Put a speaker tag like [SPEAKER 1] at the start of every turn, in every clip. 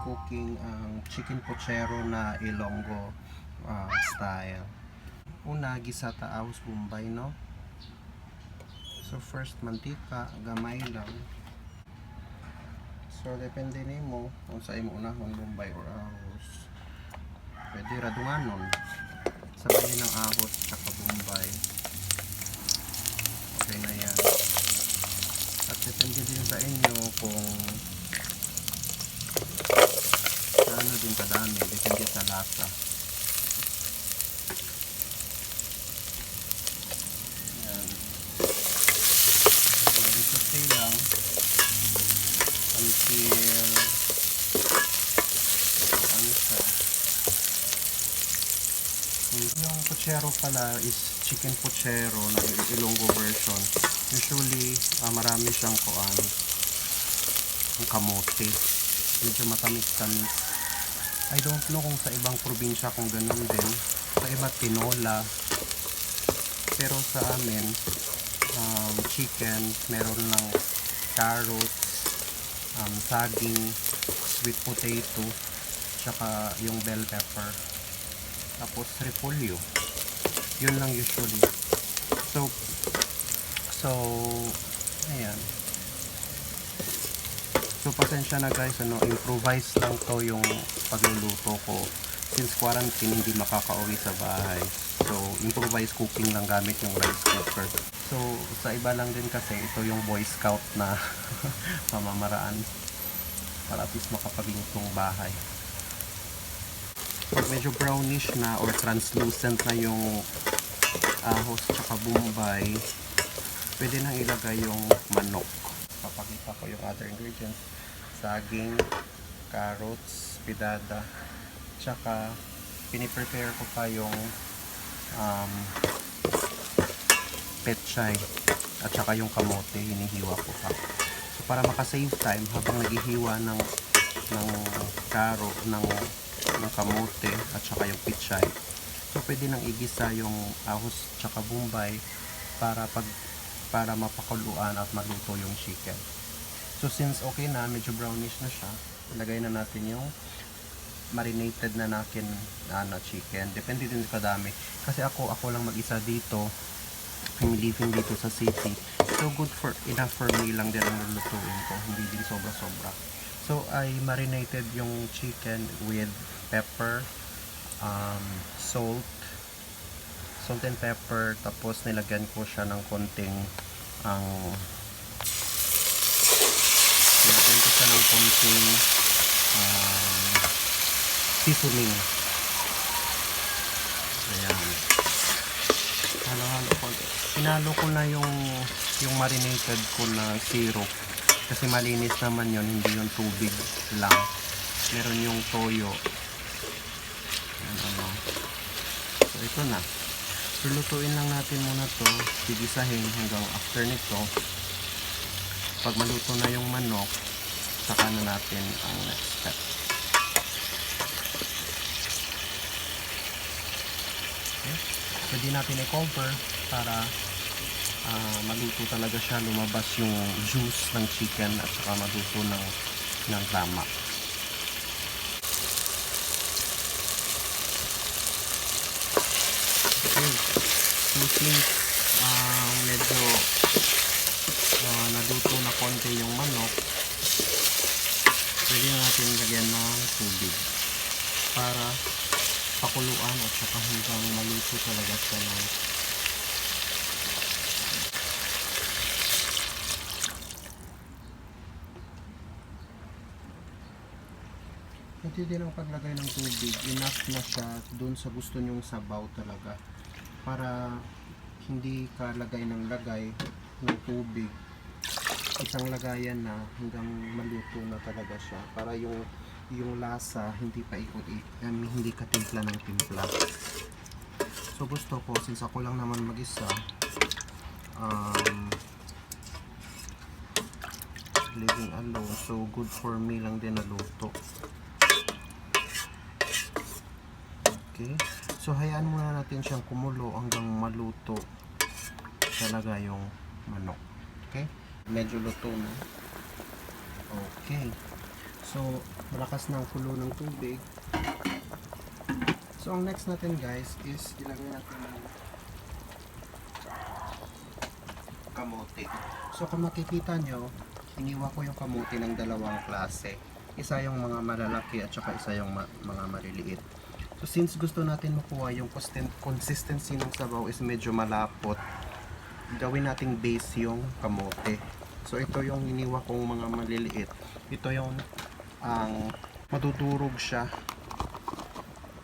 [SPEAKER 1] cooking ang chicken pochero na Ilonggo style. Una, gisa taos Bombay, no? So first, mantika, gamay lang. So depende nimo kung sa imo unahon Bombay or ahos. Pwede radunganon. Sabayin ng ahos tsaka Bombay. Okay na yan. At depende din sa inyo kung ano din kadami, depende sa lasa. Yan. I-sauté lang until ano siya. Yung pochero pala is chicken pochero na Ilonggo version. Usually marami siyang ang kamote. Medyo matamis-tamis. I don't know kung sa ibang probinsya kung ganun din. Sa iba tinola. Pero sa amin, chicken, meron lang carrots, saging, sweet potato, tsaka yung bell pepper. Tapos repolyo. Yun lang usually. So, ayan. So pasensya na guys, improvise lang to yung pagluluto ko. Since quarantine, hindi makakauwi sa bahay. So improvise cooking lang gamit yung rice cooker. So sa iba lang din kasi ito yung Boy Scout na pamamaraan para at least makapaglutong bahay. Pag medyo brownish na or translucent na yung ahos tsaka Bombay, pwede nang ilagay yung manok. Papakita ko yung other ingredients: saging, carrots, pidada, tsaka piniprepare ko pa yung pechay at tsaka yung kamote, hinihiwa ko pa. So para makasave time habang naghihiwa ng ng kamote at tsaka yung pechay, so pwede nang igisa yung ahos tsaka Bombay para mapakuluan at maluto yung chicken. So since okay na, medyo brownish na siya, ilagay na natin yung marinated na natin na chicken. Depende din kadami. Kasi ako lang mag-isa dito. I'm living dito sa city. So enough for me lang din ang lulutuin ko. Hindi din sobra-sobra. So I marinated yung chicken with pepper, salt and pepper, tapos nilagyan ko siya ng konting seasoning. Ayan. Halo-halo ko. Pinalo ko na yung marinated ko na syrup. Kasi malinis naman yon, hindi yung tubig lang. Meron yung toyo. Ayan, So ito na. Lulutuin lang natin muna to, gigisahin hanggang after nito. Pag maluto na yung manok, saka na natin ang next step. Okay. Pwede natin i-cover para maluto talaga siya, lumabas yung juice ng chicken at saka maluto ng tama. Okay. So since medyo naluto na konti yung manok, pwede na natin lagyan ng tubig para pakuluan at saka hanggang maluto talaga siya ng pwede din ang paglagay ng tubig. Enough na siya dun sa gusto nyong sabaw talaga, para hindi ka lagay ng tubig, isang lagayan na hanggang maluto na talaga siya, para yung lasa hindi pa hindi ka timpla ng timpla. So gusto ko, since ako lang naman mag-isa, living alone, so good for me lang din na luto. Okay, so hayaan muna natin siyang kumulo hanggang maluto talaga yung manok. Okay, medyo luto na. Okay, So, malakas na ang kulo ng tubig. So, ang next natin guys is ilagay natin yung kamote. So, kung makikita nyo, iniwa ko yung kamote ng dalawang klase. Isa yung mga malalaki at saka isa yung mga maliliit. So, since gusto natin makuha yung consistency ng sabaw is medyo malapot, gawin nating base yung kamote. So, ito yung iniwa kong mga maliliit. Ito yung ang madudurog siya.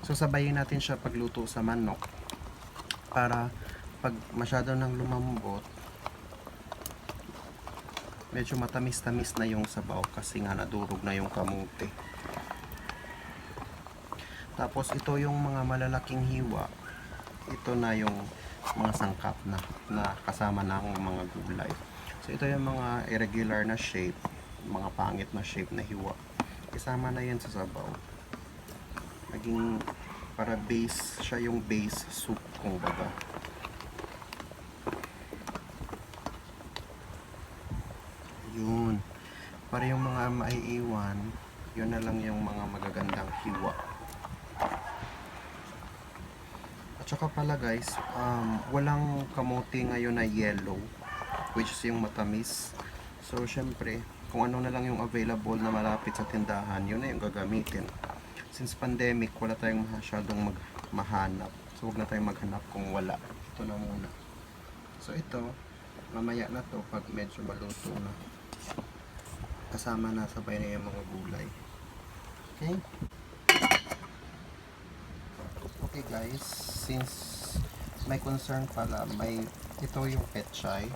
[SPEAKER 1] So, sabayin natin siya pagluto sa manok para pag masyado nang lumambot, medyo matamis-tamis na yung sabaw kasi nga nadurog na yung kamote. Tapos ito yung mga malalaking hiwa. Ito na yung mga sangkap na kasama na ang mga gulay. So ito yung mga irregular na shape, mga pangit na shape na hiwa. Kasama na yan sa sabaw. Naging para base, siya yung base soup kung baga. Yun. Para yung mga maiiwan, yun na lang yung mga magagandang hiwa. At saka pala guys, walang kamote ngayon na yellow, which is yung matamis. So syempre, kung ano na lang yung available na malapit sa tindahan, yun na yung gagamitin. Since pandemic, wala tayong masyadong mahanap. So huwag na tayong maghanap kung wala. Ito na muna. So ito, mamaya na to pag medyo maluto na. Kasama na sabay na yung mga gulay. Okay? Okay guys, since may concern pala, ito yung petchay.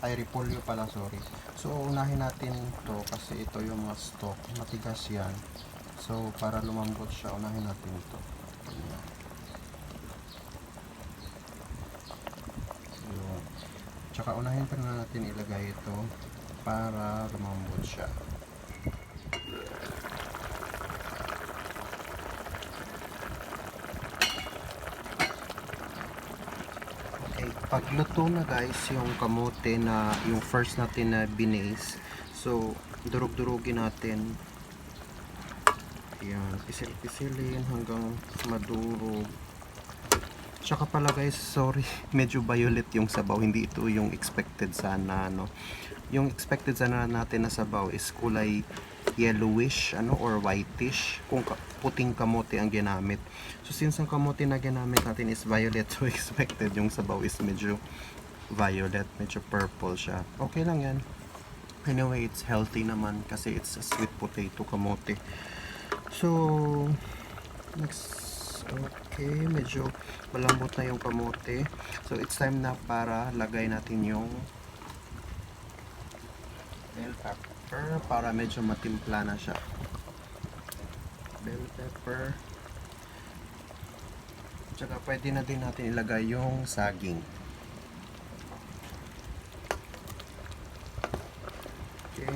[SPEAKER 1] Ay, repolyo pala, sorry. So, unahin natin to kasi ito yung mga stock. Matigas yan. So, para lumambot siya, unahin natin ito. Ganyan. Yun. Tsaka unahin pa na natin ilagay ito para lumambot siya. Okay, pag luto na guys yung kamote na yung first natin na binaze, so durug-durugin natin. Yan, pisil-pisilin hanggang madurog. Tsaka pala guys, sorry, medyo violet yung sabaw, hindi ito yung expected sana, no. Yung expected sana natin na sabaw is kulay yellowish, or whitish, kung puting kamote ang ginamit. So since ang kamote na ginamit natin is violet, so expected yung sabaw is medyo violet, medyo purple siya. Okay lang yan. Anyway, it's healthy naman kasi it's a sweet potato kamote. So next, okay, medyo malambot na yung kamote. So it's time na para lagay natin yung bell pepper para medyo matimpla na siya. Bell pepper. Tsaka pwede na din natin ilagay yung saging. Okay.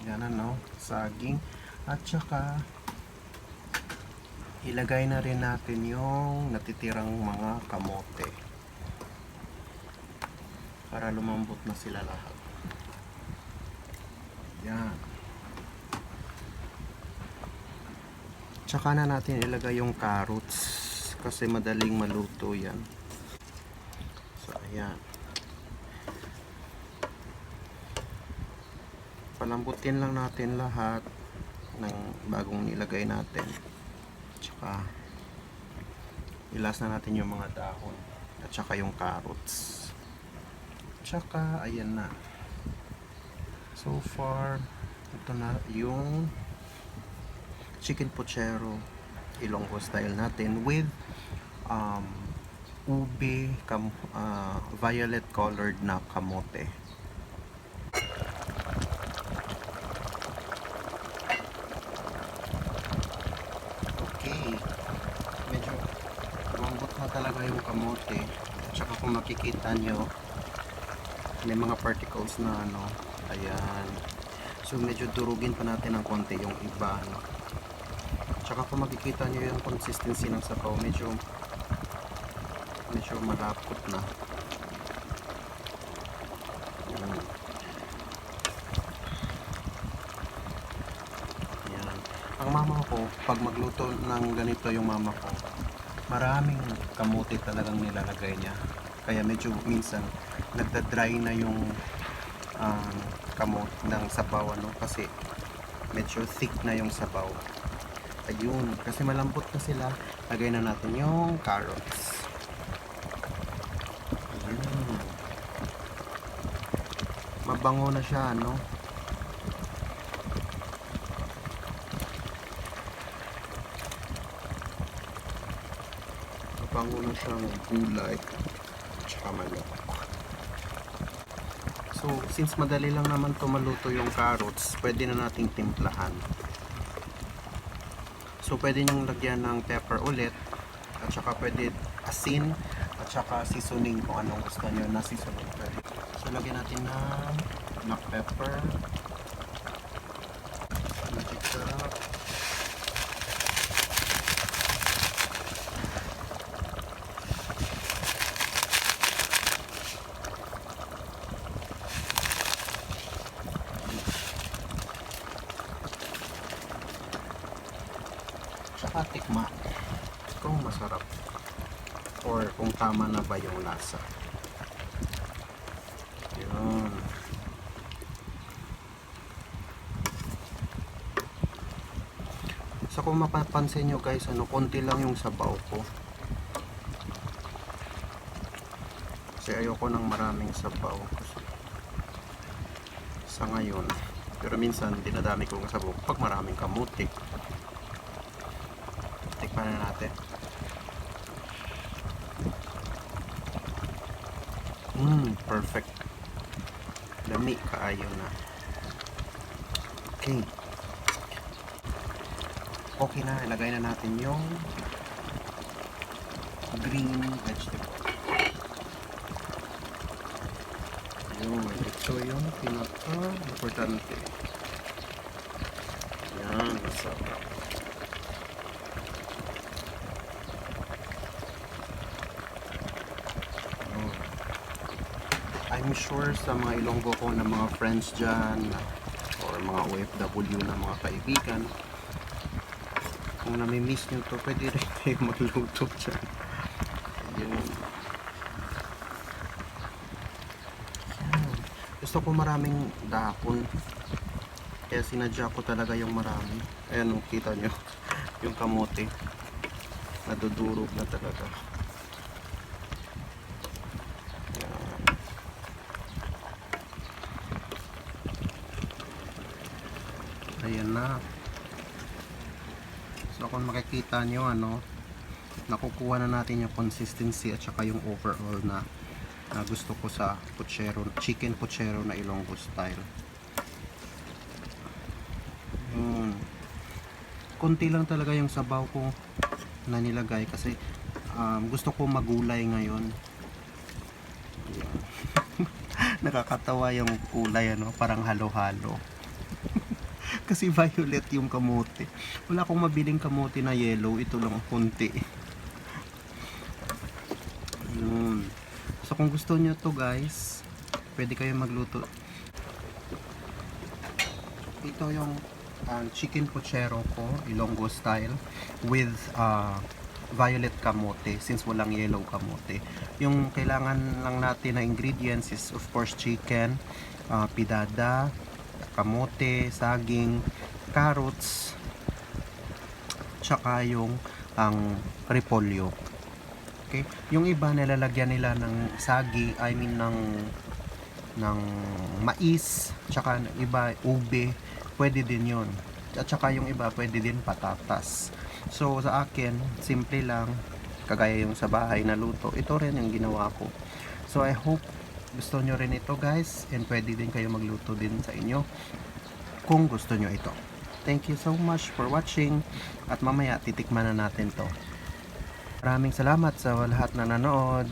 [SPEAKER 1] Yan na, saging. At saka ilagay na rin natin yung natitirang mga kamote para lumambot na sila lahat. Yan. Tsaka na natin ilagay yung carrots kasi madaling maluto yan. So ayan. Palambutin lang natin lahat ng bagong nilagay natin. Tsaka ilas na natin yung mga dahon at saka yung carrots. Tsaka ayan na. So far, ito na yung chicken pochero Ilonggo style natin with ube, violet colored na kamote. Okay, medyo lumambot na talaga yung kamote. At saka kung makikita nyo, may mga particles na ayan. So medyo durugin pa natin ng konti yung iba, Tsaka kung makikita nyo yung consistency ng sabaw, medyo malapot na. Ang mama ko, pag magluto ng ganito yung mama ko, maraming kamote talagang nilalagay niya. Kaya medyo minsan nagda-dry na yung kamot ng sabaw, ano, kasi medyo thick na yung sabaw. Ayun, kasi malambot na sila. Lagay na natin yung carrots. Ayun. Mabango na siya, no? Mabango na siyang gulay tsaka manok. So, since madali lang naman to maluto yung carrots, pwede na nating timplahan. So, pwede nyong lagyan ng pepper ulit, at saka pwede asin, at saka seasoning kung anong gusto nyo na seasoning pwede. So, lagyan natin ng black pepper, magic sarap, tsaka tikma kung masarap or kung tama na ba yung lasa. Yun. So kung mapapansin nyo guys, ano, konti lang yung sabaw ko kasi ayoko ng maraming sabaw kasi sa ngayon, pero minsan dinadami ko ng sabaw pag maraming kamuti. Tikman na natin. Perfect. Lami kaayo na. Okay. Okay na, ilagay na natin yung green vegetable. Yun, ito yung pinaka-importante. Yan, masarap. I'm sure sa mga Ilonggo ko na mga friends dyan or mga OFW na mga kaibigan, kung nami-miss nyo to, pwede rin kayo magluto dyan. Yun. Gusto ko maraming dahon, kaya sinadya ko talaga yung marami. Ayan, kita nyo yung kamote nadudurog na talaga. Ayan na. So kung makikita nyo, ano, nakukuha na natin yung consistency at saka yung overall na gusto ko sa pochero, chicken pochero na Ilonggo style. Kunti lang talaga yung sabaw ko na nilagay kasi gusto ko magulay ngayon. Nakakatawa yung kulay, ano, parang halo-halo. Kasi violet yung kamote. Wala akong mabiling kamote na yellow. Ito lang konti. Yun. So kung gusto nyo to guys, pwede kayo magluto. Ito yung chicken pochero ko, Ilonggo style, with violet kamote, since walang yellow kamote. Yung kailangan lang natin na ingredients is of course chicken, pidada, kamote, saging, carrots, tsaka yung repolyo. Okay? Yung iba nilalagyan nila ng ng mais, tsaka iba ube, pwede din yun. At tsaka yung iba pwede din patatas. So sa akin, simple lang, kagaya yung sa bahay na luto. Ito rin yung ginawa ko. So I hope gusto nyo rin ito guys, and pwede din kayo magluto din sa inyo kung gusto nyo ito. Thank you so much for watching, at mamaya titikman na natin to. Maraming salamat sa lahat na nanood.